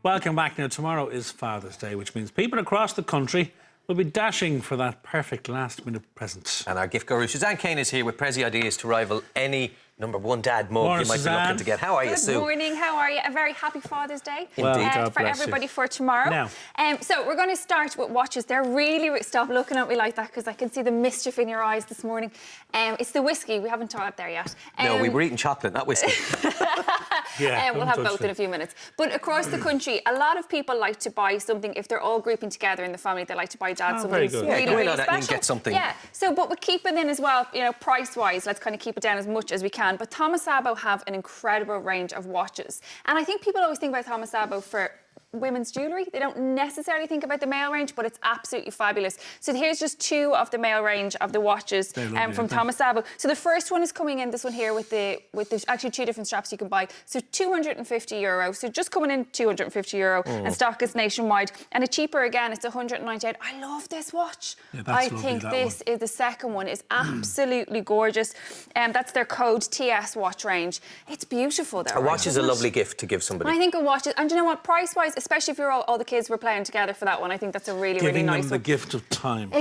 Welcome back. Now, tomorrow is Father's Day, which means people across the country will be dashing for that perfect last-minute present. And our gift guru, Suzanne Kane, is here with Prezi ideas to rival any #1 dad mug Morning, you might Suzanne. be looking to get. How are you, Sue? Good morning, how are you? A very happy Father's Day Indeed. for everybody for tomorrow. Now. So we're going to start with watches. They're really... Stop looking at me like that because I can see the mischief in your eyes this morning. It's the whiskey. We haven't taught it there yet. No, we were eating chocolate, not whiskey. We'll have both in a few minutes. But across the country, a lot of people like to buy something. If they're all grouping together in the family, they like to buy dad something really, really special. You can get something. Yeah. So, but we keep it in as well, you know, price-wise. Let's kind of keep it down as much as we can. But Thomas Sabo have an incredible range of watches. And I think people always think about Thomas Sabo for women's jewellery. They don't necessarily think about the male range, but it's absolutely fabulous. So here's just two of the male range of the watches from Thomas Sabo. So the first one is coming in, this one here with the actually two different straps you can buy. So €250. So just coming in €250 and stock is nationwide. And a cheaper again, it's 198. I love this watch. Yeah, I think this is the second one is absolutely gorgeous. That's their code TS watch range. It's beautiful there. A watch is a lovely gift to give somebody. I think a watch is, and you know what, price-wise, especially if you're all the kids were playing together for that one, I think that's a really, really nice one. Giving them the gift of time.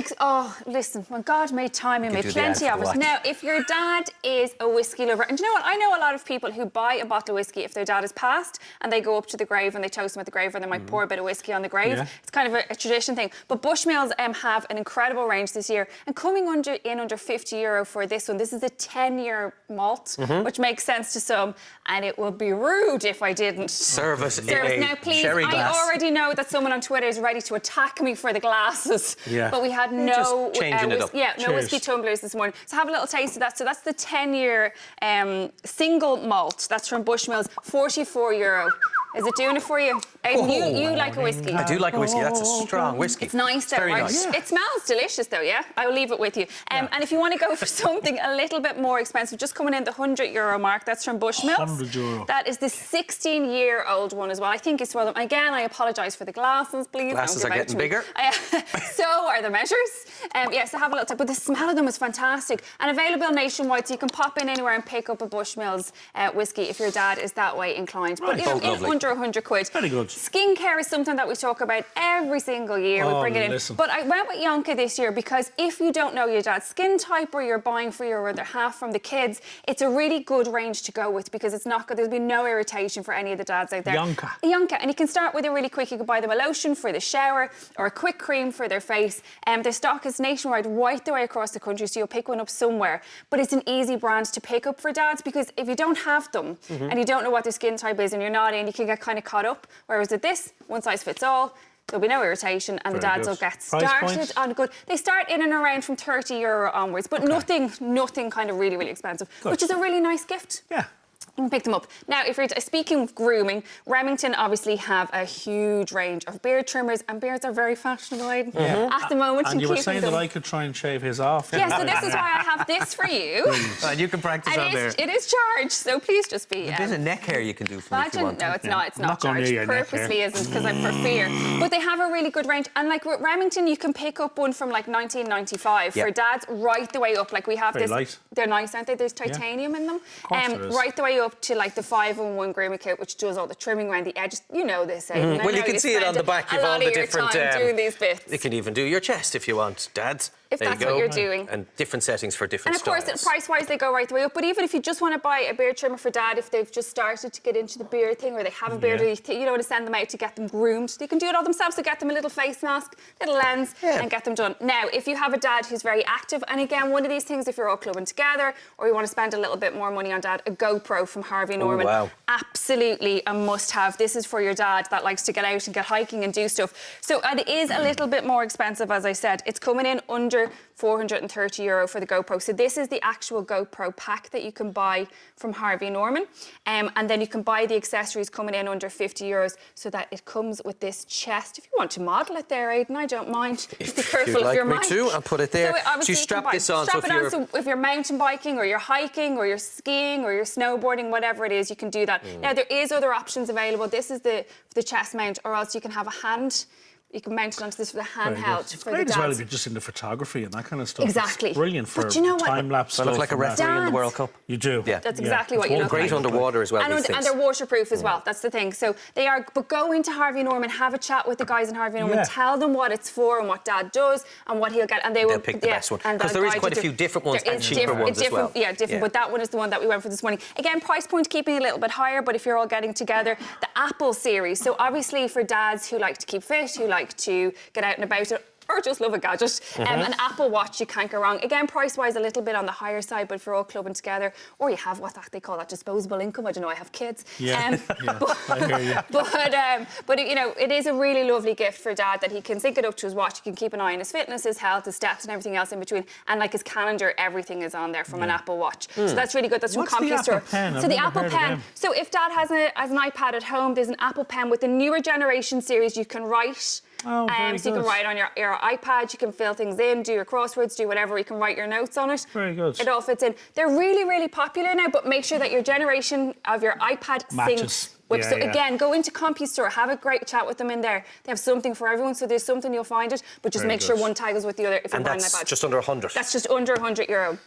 Listen, when God made time, He made plenty of it. watch. Now, if your dad is a whiskey lover, and you know what, I know a lot of people who buy a bottle of whiskey if their dad has passed, and they go up to the grave and they toast him at the grave, and they might pour a bit of whiskey on the grave. Yeah. It's kind of a tradition thing. But Bushmills have an incredible range this year, and coming under €50 for this one. This is a 10-year malt, which makes sense to some, and it would be rude if I didn't. Service in a Now, please, sherry glass. I already know that someone on Twitter is ready to attack me for the glasses. Yeah. But we had no changing it up. no whiskey tumblers this morning. So have a little taste of that. So that's the 10-year single malt. That's from Bushmills, €44. Is it doing it for you? You like a whiskey. I do like a whiskey. That's a strong whiskey. It's nice though, very right? nice. It smells delicious though, yeah? I'll leave it with you. And if you want to go for something a little bit more expensive, just coming in the €100 mark, that's from Bushmills. €100. That is the 16-year-old one as well. I think it's for them. Again, I apologise for the glasses, please. Glasses are getting bigger. So are the measures. So have a little tip. But the smell of them is fantastic. And available nationwide, so you can pop in anywhere and pick up a Bushmills whiskey if your dad is that way inclined. Right. But in under £100. Very good. Skincare is something that we talk about every single year. We bring it in. Listen. But I went with Yonka this year because if you don't know your dad's skin type or you're buying for your other half from the kids, it's a really good range to go with because it's not good. There's been no irritation for any of the dads out there. Yonka. And you can start with it really quick. You can buy them a lotion for the shower or a quick cream for their face. Their stock is nationwide right the way across the country, so you'll pick one up somewhere. But it's an easy brand to pick up for dads because if you don't have them and you don't know what their skin type is and you're not in, you can get kind of caught up. Whereas with this, one size fits all. There'll be no irritation and the dads will get started on good. They start in and around from €30 onwards, but nothing kind of really, really expensive, which is a really nice gift. Yeah. You can pick them up. Now, if you're speaking of grooming, Remington obviously have a huge range of beard trimmers, and beards are very fashionable at the moment. And you were saying that I could try and shave his off. Yeah, so this is why I have this for you. You can practice on there. It is charged, so please just be... A bit of neck hair you can do for me if you want. No, it's not. It's not going charged. near your neck Purposely hair. isn't, because I'm for fear. But they have a really good range. And like with Remington, you can pick up one from like 1995 for dads right the way up. Like we have Very this... light. They're nice, aren't they? There's titanium in them. Of course there is. Right the way up to like the 5-in-1 grooming kit, which does all the trimming around the edges. You know this, Aidan. Well, you can see it on the back. You've all the different... doing these bits. You can even do your chest if you want, dads. If there that's you go. what you're doing. And different settings for different And of styles. course, price-wise, they go right the way up. But even if you just want to buy a beard trimmer for dad, if they've just started to get into the beard thing, or they have a beard, or you don't want to send them out to get them groomed, they can do it all themselves. So get them a little face mask, little lens, and get them done. Now, if you have a dad who's very active, and again, one of these things, if you're all clubbing together, or you want to spend a little bit more money on dad, a GoPro from Harvey Norman. Wow. Absolutely a must-have. This is for your dad that likes to get out and get hiking and do stuff. So it is a little bit more expensive, as I said. It's coming in under €430 for the GoPro. So this is the actual GoPro pack that you can buy from Harvey Norman. And then you can buy the accessories coming in under €50 so that it comes with this chest. If you want to model it there, Aidan, I don't mind. Just be careful of your mic. If you'd like me to, I'll put it there. So you strap this on. Strap it on, so if you're mountain biking or you're hiking or you're skiing or you're snowboarding, whatever it is, you can do that. Now, there is other options available. This is the chest mount, or else you can have a hand You can mount it onto this for the handheld for the great as well dads. if you're just into photography and that kind of stuff. Exactly. It's brilliant for But you know what? time-lapse stuff. I look like a and that. referee in the Dads. World Cup. You do. Yeah. That's exactly what you It's look Great like. underwater as well, these And things. they're waterproof as well. That's the thing. So they are. But go into Harvey Norman, have a chat with the guys in Harvey Norman, Yeah. tell them what it's for and what Dad does and what he'll get, and they'll pick the best one. and 'Cause they'll there is guide quite you a few through. different ones There and is cheaper ones as well. Yeah, different. Yeah. But that one is the one that we went for this morning. Again, price point keeping a little bit higher. But if you're all getting together, the Apple series. So obviously for dads who like to keep fit, who like to get out and about, or just love a gadget. An Apple Watch, you can't go wrong. Again, price-wise, a little bit on the higher side, but if you're all clubbing together, or you have what they call that disposable income. I don't know, I have kids. Yeah, I hear you. But you know, it is a really lovely gift for Dad that he can sync it up to his watch. He can keep an eye on his fitness, his health, his steps, and everything else in between. And like his calendar, everything is on there from an Apple Watch. So that's really good. That's What's from the CompuStore. Apple Pen? I've So the never Apple heard of Pen. them. So if Dad has an iPad at home, there's an Apple Pen with the newer generation series. You can write. Oh, very So you can good. write on your iPad, you can fill things in, do your crosswords, do whatever, you can write your notes on it. Very good. It all fits in. They're really, really popular now, but make sure that your generation of your iPad Matches. syncs. With, Yeah, so yeah. again, go into CompuStore, have a great chat with them in there. They have something for everyone, so there's something you'll find it, but just Very make sure good. one taggles with the other if you're And buying that's an iPad. just under 100. That's just under €100.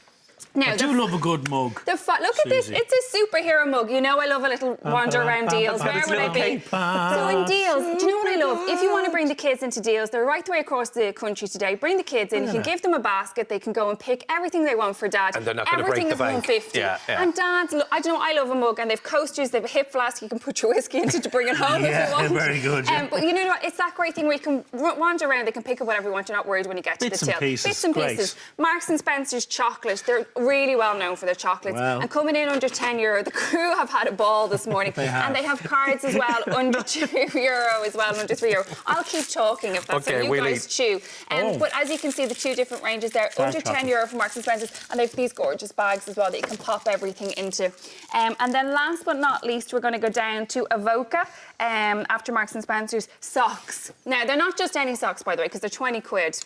Now, I do love a good mug. look at this. Susie. It's a superhero mug. You know I love a little wander around deals. Where would I be? So in deals, do you know what I love? If you want to bring the kids into deals, they're right the way across the country today. Bring the kids in. You can give them a basket. They can go and pick everything they want for Dad. And they're not gonna break Everything the is bank. 150. Yeah, yeah. And Dads, I don't know. I love a mug, and they've coasters. They've a hip flask. You can put your whiskey into to bring it home Yeah, if you want. very good, yeah. But you know what? It's that great thing where you can wander around. They can pick up whatever you want. You're not worried when you get to Bits the and till. pieces, Bits and great. pieces. Marks and Spencer's chocolate. They're really well known for their chocolates. Wow. And coming in under €10. The crew have had a ball this morning. They have. And they have cards as well under €2 as well, under €3. I'll keep talking if that's Okay, what you we'll guys chew. Oh. But as you can see, the two different ranges there, under chocolate. €10 for Marks and Spencer's, and they've these gorgeous bags as well that you can pop everything into. And then last but not least, we're going to go down to Avoca after Marks and Spencer's socks. Now, they're not just any socks, by the way, because they're 20 quid.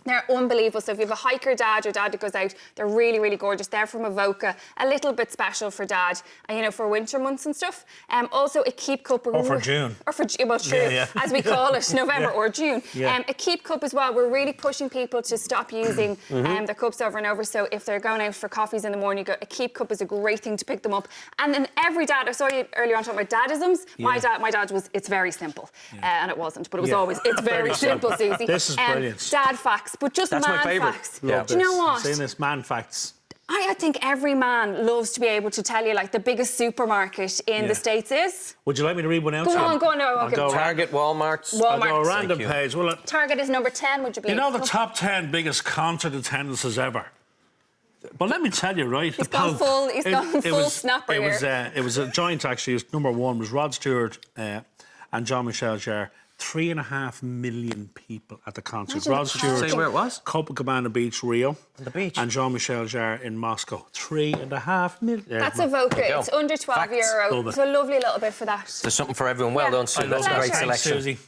They're unbelievable. So if you have a hiker dad or dad that goes out, they're really, really gorgeous. They're from Avoca, a little bit special for Dad, you know, for winter months and stuff. Also, a keep cup. Or for June. Or for June, well, true, Yeah. as we call it, November or June. Yeah. A keep cup as well. We're really pushing people to stop using their cups over and over. So if they're going out for coffees in the morning, a keep cup is a great thing to pick them up. And then every dad, I saw you earlier on talking about dadisms. My dad was, it's very simple. And it wasn't, but it was Yeah. always, it's very simple, Susie. This is brilliant. Dad facts, but just That's my man favourite. facts. Yeah. Do you know what? Saying this, man facts. I think every man loves to be able to tell you, like, the biggest supermarket in the States is. Would you like me to read one out? Go on, go on. No, I'll okay. go Target, Walmart's. Walmart. I'll go a Thank random you. page. Well, Target is number 10, would you believe? you know the top 10 biggest concert attendances ever? But let me tell you, right? He's gone full snapper It was a joint, actually. It was number one was Rod Stewart and Jean-Michel Jarre. 3.5 million people at the concert. Imagine Rod the Stewart, party. Say where it was? Copacabana Beach, Rio. On the beach. And Jean-Michel Jarre in Moscow. 3.5 million. That's Avoca. go. It's under €12. Love it. So a lovely little bit for that. There's something for everyone. Well Yeah. done, Sue. I That's a love great that. selection. Thanks, Susie.